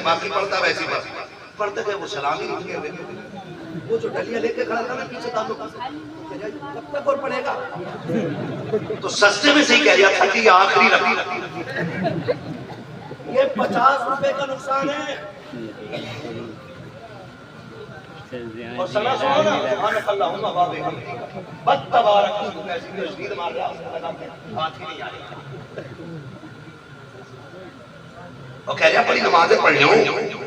बाकी पढ़ता वैसे पढ़ते गए, वो सलामी नहीं किया, वो जो डलिया लेके खड़ा था ना पीछे दांतों का, कब तक और पढ़ेगा? तो सस्ते में सही कह रहा था कि ये आखिरी रखी, ये 50 रुपए का नुकसान है। और सना सुनो ना, सुभानअल्लाह व बिहम्दिही, बद तबारक इसमु, ऐसी तशदीद मार रहा उसको लगा बात ही नहीं आ रही। और कह रहा बड़ी नमाजें पढ़ लो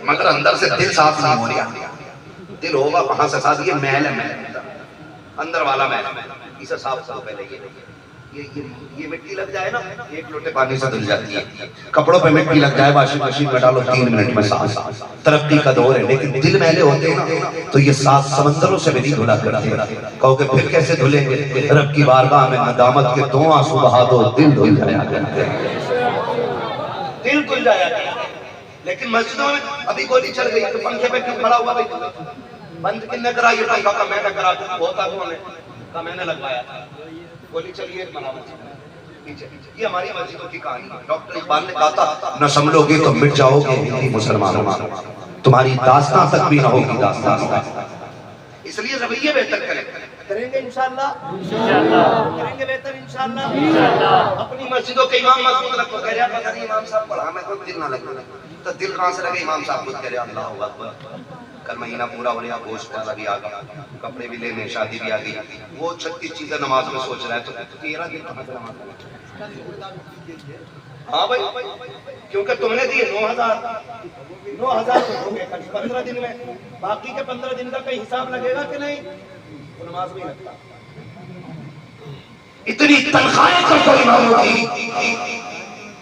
मगर अंदर से दिल साफ नहीं हो रहा। दिल होगा वहां से साफ, ये मैल है, मैल अंदर वाला मैल, इसे साफ करो पहले। ये मिट्टी लग जाए ना, एक लोटे पानी से धुल जाती है। कपड़ों पे मिट्टी लग जाए, वॉशिंग मशीन में डालो, 3 मिनट में साफ। तरक्की का दौर है, लेकिन दिल मैले होते हैं ना तो ये 7 समंदरों से भी नहीं धुला करते। कहोगे फिर कैसे धुलेंगे? रब की बारगाह में नदामत के 2 आंसू बहा दो, दिल धुल जाया करते, दिल धुल जाया करते। लेकिन मस्जिदों में अभी गोली चल गई तो पंखे पे क्यों खड़ा हुआ भाई? बंद किसने करा? ये पंखा का मैंने करा, होता कौन है का मैंने लगवाया था। गोली चलिए पीछे। ये हमारी मस्जिदों की कहानी है। डॉक्टर इकबाल ने कहा था, न संभलोगे तो मिट जाओगे मुसलमानों, तुम्हारी दास्तां तक भी न होगी दास्तां। इसलिए रवैये बेहतर करेंगे इंशाअल्लाह, करेंगे बेहतर इंशाअल्लाह। अपनी मस्जिदों के इमाम मजबूत रखो। कह रहा पता नहीं इमाम साहब पढ़ा मैं, कोई दिल ना लगे, तो दिल कहां से लगे? इमाम साहब खुद कह रहे अल्लाह अकबर। कल महीना पूरा हो रहा, गोश्त वाला भी आ गया, कपड़े भी लेने, शादी भी आ गई, वो 36 चीजें नमाज में सोच रहा है, तो 13 दिन कहां से नमाज? हाँ भाई, क्योंकि तुमने दिए 9,000 दोगे 15 दिन में, बाकी के 15 दिन का कहीं हिसाब लगेगा कि नहीं? तो नमाज नहीं लगता। इतनी तनख्वाहें करते इमामों की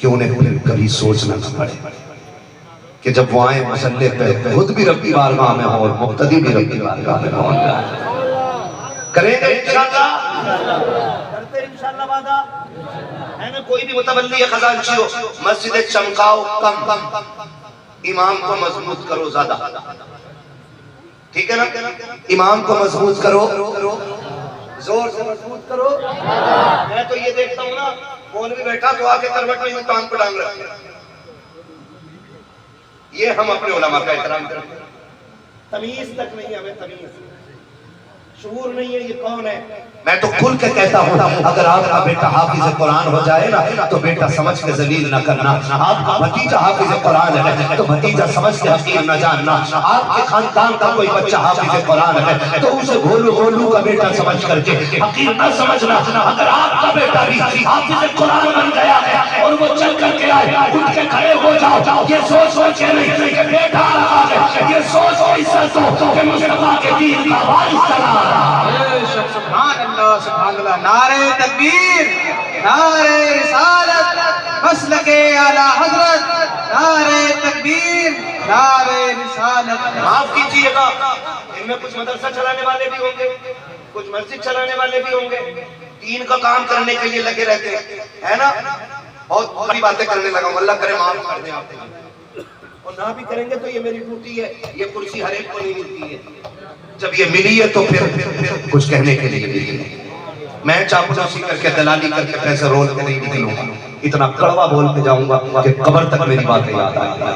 कि उन्हें कभी सोचना न पड़े कि जब वो आए मसल्ले पे खुद भी रब्बी बारगाह में हो और मुक्तदी भी रब्बी बारगाह में हो। करेंगे इंशाअल्लाह, करते इंशाअल्लाह वादा है ना। कोई भी मुतवल्ली खजांची हो, मस्जिद चमकाओ कम, इमाम को मजबूत करो ज्यादा, ठीक है ना? इमाम को मजबूत करो, जोर से मजबूत करो। मैं तो ये देखता हूँ ना, कौन भी बैठा तो आके करवट में टांग पे टांग रखते हैं। ये हम अपने उलमा का एहतराम करते हैं। तमीज तक नहीं, हमें तमीज शऊर नहीं है। ये कौन है? मैं तो खुल के कहता हूँ, अगर आपका बेटा हाफिज कुरान हो जाए ना तो बेटा समझ के जलील न करना। आपका भतीजा हाफिज कुरान है तो भतीजा समझ के हकीम न जानना। आपके खानदान का कोई बच्चा हाफिज कुरान है तो उसे भोलू भोलू का बेटा समझ करके हकीम न समझना। अगर आपका बेटा भी हाफिज कुरान बन गया है और वो चल करके आए, उठ के खड़े हो जाओ, ये सोच के नहीं कि बेटा रहा है, ये सोच इज्जत हो कि मुस्तफा के दीन का वारिस चला रहा है। सुभान अल्लाह, सुभान अल्लाह। नारे तकबीर, नारे रिसालत, मसलके आला हजरत, नारे तकबीर, नारे रिसालत। माफ कीजिएगा, इनमें कुछ मदरसा चलाने वाले भी होंगे, कुछ मस्जिद चलाने वाले भी होंगे, दीन का काम करने के लिए लगे रहते हैं, है ना? बहुत बड़ी बातें करने लगा, अल्लाह करे माफ कर दे आप। और ना भी करेंगे तो ये मेरी ड्यूटी है, ये कुर्सी हर एक को नहीं मिलती है। जब ये मिली है तो फिर कुछ कहने के लिए मिली है। मैं चापलूसी करके दलाली करके पैसे रोल के नहीं निकलूंगा, इतना कड़वा बोल के जाऊंगा कि कब्र तक मेरी बातें याद आएंगी।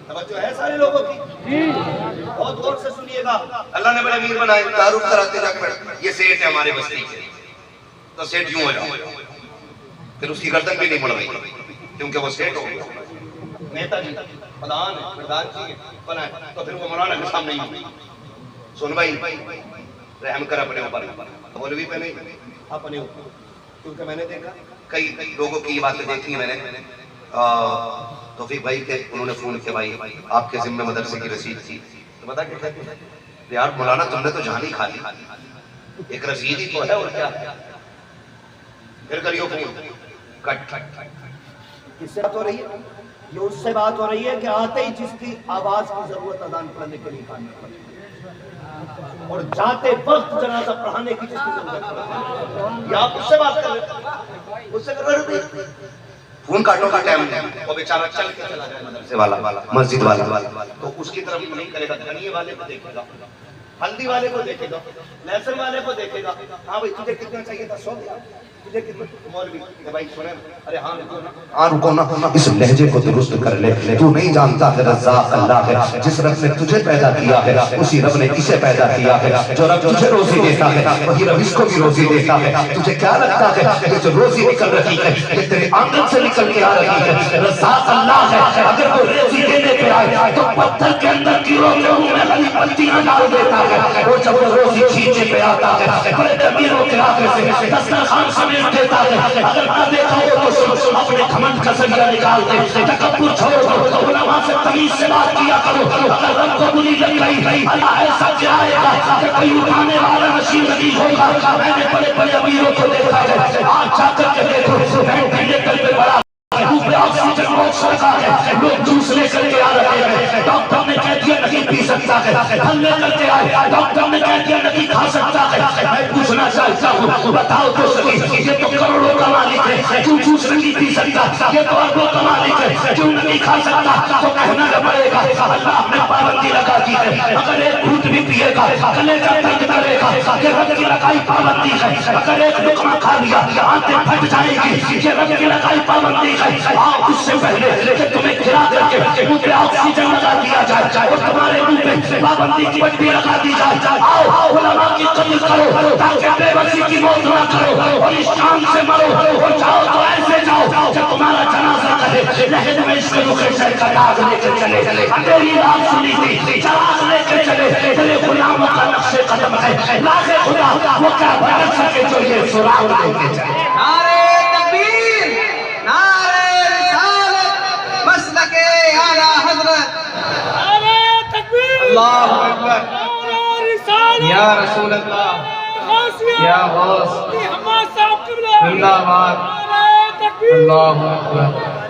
तवज्जो है सारे लोगों की? बहुत गौर से सुनिएगा। अल्लाह ने बड़े अमीर बनाए, तारुफ कराते जाकर ये सेठ है हमारे बस्ती के, तो सेठ यूं हो जाओ, फिर उसकी गर्दन भी नहीं मुड़ गई क्योंकि वो सेठ हो गया। नेताजी प्रधान है, प्रधान जी बना है, तो फिर वो मौलाना के सामने ही सुन भाई रहम कर अपने ऊपर, मौलवी पे नहीं अपने ऊपर। क्योंकि मैंने देखा कई लोगों की बातें देखी मैंने। तौफीक भाई के उन्होंने फोन किया, भाई आपके जिम्मे मदरसे की रसीद थी, तो बता क्या कहते हैं? यार मौलाना तुमने तो जान ही खा ली, एक रसीद ही तो है और क्या। फिर करियो फोन कट। किससे बात हो रही है? ये उससे बात हो रही है कि आते ही जिसकी आवाज की जरूरत अजान पढ़ने के लिए कानने पड़ती है और जाते वक्त जनाजा पढ़ाने की जिसकी जरूरत पड़ती है, ये आप उससे बात कर रहे हैं, उससे कर रहे हैं। फोन काटने का टाइम है, वो बेचारा चल के चला जाए मदरसे वाला, मस्जिद वाला, तो उसकी तरफ नहीं करेगा, धनिये वाले को देखेगा। हल्दी वाले को देखेगा, लहसुन वाले को देखेगा, हाँ भाई तुझे कितना चाहिए था, 100 दिया, तुझे कितना, मौलवी भाई सुने, अरे हाँ रुको ना, इस लहजे को दुरुस्त कर ले। तू नहीं जानता है रज़्ज़ाक़ अल्लाह है, जिस रब ने तुझे पैदा किया है उसी रब ने इसे पैदा किया है। जो रब तुझे रोजी देता है वही रब इसको भी रोजी देता है। तुझे क्या लगता है कि जो रोजी निकल रही है ये तेरे आंगन से निकल के आ रही है? रज़्ज़ाक़ अल्लाह है। अगर वो रोजी देने पे आए तो पत्थर के अंदर कीड़ों के मुंह में हरी पत्तियां डाल देता है। वो जब वो रोजी खींचने पे आता है बड़े अमीरों के आगे से दस्तरखान समेट देता है। अगर ना देखा हो तो अपने घमंड का सरिया निकाल दे, तकब्बुर छोड़ दो, उलमा से तमीज से बात किया करो। अगर रब को बुरी लग गई अल्लाह ऐसा गिराएगा कि कोई उठाने वाला नसीब नहीं होगा। मैंने बड़े बड़े अमीरों को देखा है, आज जाकर के देखो वेंटिलेटर पे बड़ा ऑक्सीजन बॉक्स रखा है, लोग जूस लेकर के आ रहे हैं। डॉक्टर ने कह दिया नहीं पी सकता है, फल लेकर के आए, डॉक्टर ने कह दिया नहीं खा सकता है। मैं पूछना चाहता हूँ बताओ तो सही, ये तो करोड़ों का मालिक है, क्यों जूस नहीं पी सकता? ये तो अरबों का मालिक है, क्यों नहीं खा सकता? तो कहना पड़ेगा अल्लाह ने पाबंदी लगा दी है। अगर एक घूंट भी पिएगा कलेजा दर्द करेगा, ये रब की लगाई पाबंदी है। अगर एक लुकमा खा लिया आंखें फट जाएगी, ये रब की लगाई पाबंदी है। आओ उससे पहले कि तुम्हें गिरा करके मुंह पे ऑक्सीजन लगा दिया जाए और तुम्हारे मुंह पे पाबंदी की पट्टी लगा दी जाए। आओ उलमा की कदर करो ताकि बेबसी की मौत ना करो और इस शान से मरो और जाओ तो ऐसे जाओ कि तुम्हारा जनाजा कहे लहद में इसके रुखे सर का दाग लेकर चले। तेरी बात सुनी थी, जवाब लेकर चले, तेरे गुलामों का नक्शे कदम है। लाखे खुदा वो क्या बदल सके जो ये सुराग लेके चले। नारे तकबीर, नारे रिसालत, मसलके आला हज़रत। नारे तकबीर, अल्लाहु अकबर, नारे रिसालत, या रसूल अल्लाह, गौसिया, या गौस, हमाद साहब क़िबला, जिंदाबाद। नारे तकबीर। अल्लाहु अकबर।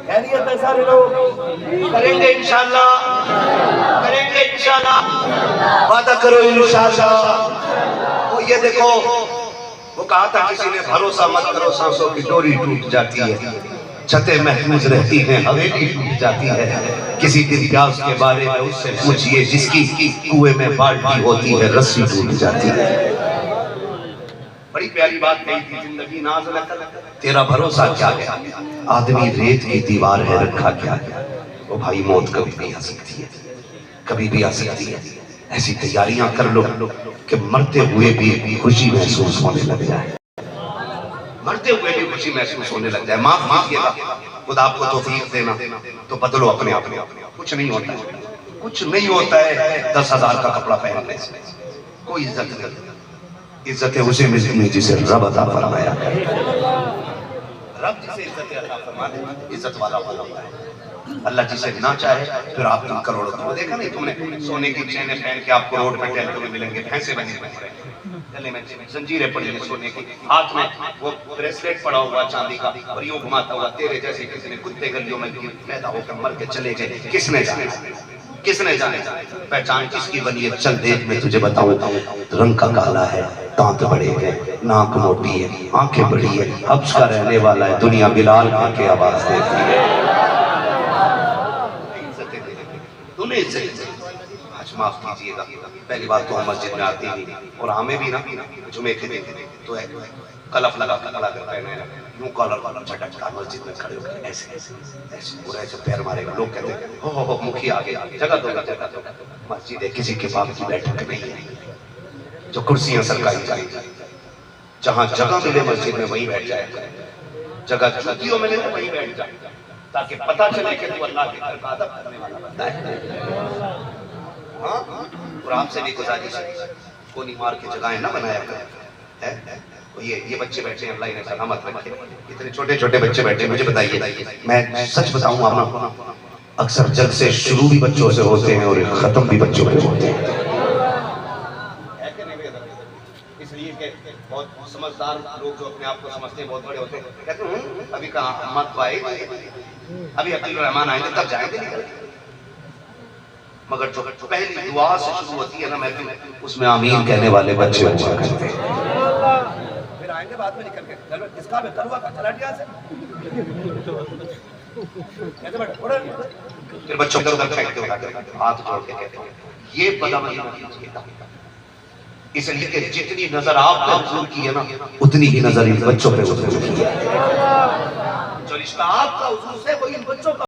खैरियत है सारे लोग, करेंगे इंशाल्लाह, करेंगे इंशाल्लाह, वादा करो इंशाल्लाह। वो ये देखो वो कहा था किसी ने भरोसा मत करो सांसों की डोरी टूट जाती है, छतें महफूज रहती हैं हवेली टूट जाती है। किसी दिन प्यास के बारे में उससे पूछिए जिसकी कुएं में बाल्टी होती है रस्सी टूट जाती है। बड़ी प्यारी बात कही थी, जिंदगी नाज़ लकर तेरा भरोसा क्या है, आदमी रेत की दीवार है रखा क्या है। वो भाई मौत कभी भी आ सकती है, कभी भी आ सकती है। ऐसी तैयारियां कर लो कि मरते हुए भी खुशी महसूस होने लग जाए, मरते हुए भी खुशी महसूस होने लग जाए। माफ कीजिएगा, खुदा आपको तौफीक देना, तो बदलो अपने आप में। कुछ नहीं होता है, कुछ नहीं होता है 10,000 का कपड़ा पहनने से, कोई इज्जत नहीं। इज्जत उसे मिलती है जिसे रब अता फरमाया है। रब जिसे इज्जत अता फरमा दे इज्जत वाला होता है। अल्लाह जिसे ना चाहे फिर आप तुम करोड़ों तो देखा नहीं तुमने, सोने की चेनें पहन के आपको रोड पे टहलते हुए मिलेंगे, भैंसे बने हुए, गले में जंजीरें पड़ी हैं सोने की, हाथ में वो ब्रेसलेट पड़ा हुआ चांदी का और यूं घुमाता हुआ तेरे जैसे किसी ने कुत्ते गलियों में पैदा होकर मर के चले गए। किसने जाने, किसने जाने? पहचान किसकी बनी है? चल देख मैं तुझे बताऊं, रंग का काला है, दांत बड़े हैं, नाक मोटी है, आंखें बड़ी है, हब्स का रहने वाला है, दुनिया बिलाल के आवाज देती है। तूने आज माफ कीजिएगा, पहली बात तो हम मस्जिद में आते ही और हमें भी ना जुमे के दिन तो कलफ लगा खड़ा करता है, यूं कॉलर झटका मस्जिद में खड़े होकर ऐसे ऐसे ऐसे पूरा ऐसे पैर मारेगा। लोग कहते हैं हो मुखिया आगे जगह दो, जगह दो। मस्जिद है, किसी के बाप की बैठक नहीं है, जो कुर्सियां सरकारी जाएगी, जहां जगह मिले मस्जिद में वहीं बैठ जाए, जगह जूतियों मिले तो वहीं बैठ जाए, ताकि पता चले कि तू अल्लाह के घर का अदब करने वाला बंदा है। हाँ, और आपसे भी गुजारिश है, कोनी मार के जगहें ना बनाया करें। ये बच्चे बैठे हैं, अल्लाह इन्हें सलामत रखे, इतने छोटे छोटे बच्चे बैठे। मुझे बताइए, मैं सच बताऊं आपको, अक्सर जग से शुरू भी बच्चों से होते हैं और खत्म भी बच्चों पे होते हैं। इसलिए कि बहुत समझदार लोग जो अपने आप को समझते हैं बहुत बड़े होते हैं, कहते हैं अभी कहाँ अहमद भाई, अभी अब्दुल रहमान आएंगे तब जाएंगे, मगर जो पहली दुआ से शुरू होती है ना महफिल, उसमें आमीन कहने वाले बच्चे हुआ करते हैं। फिर आएंगे बाद में निकल के इसका भी कलवा का चलाटिया से फिर बच्चों के उधर फेंक के उठाते हाथ जोड़ के कहते हैं ये बदअमली मत कीजिएगा, इसलिए कि जितनी नजर आप पे हुजूर की है ना उतनी ही नजर इन बच्चों पे हुजूर की है। जो रिश्ता आपका हुजूर से वो इन बच्चों का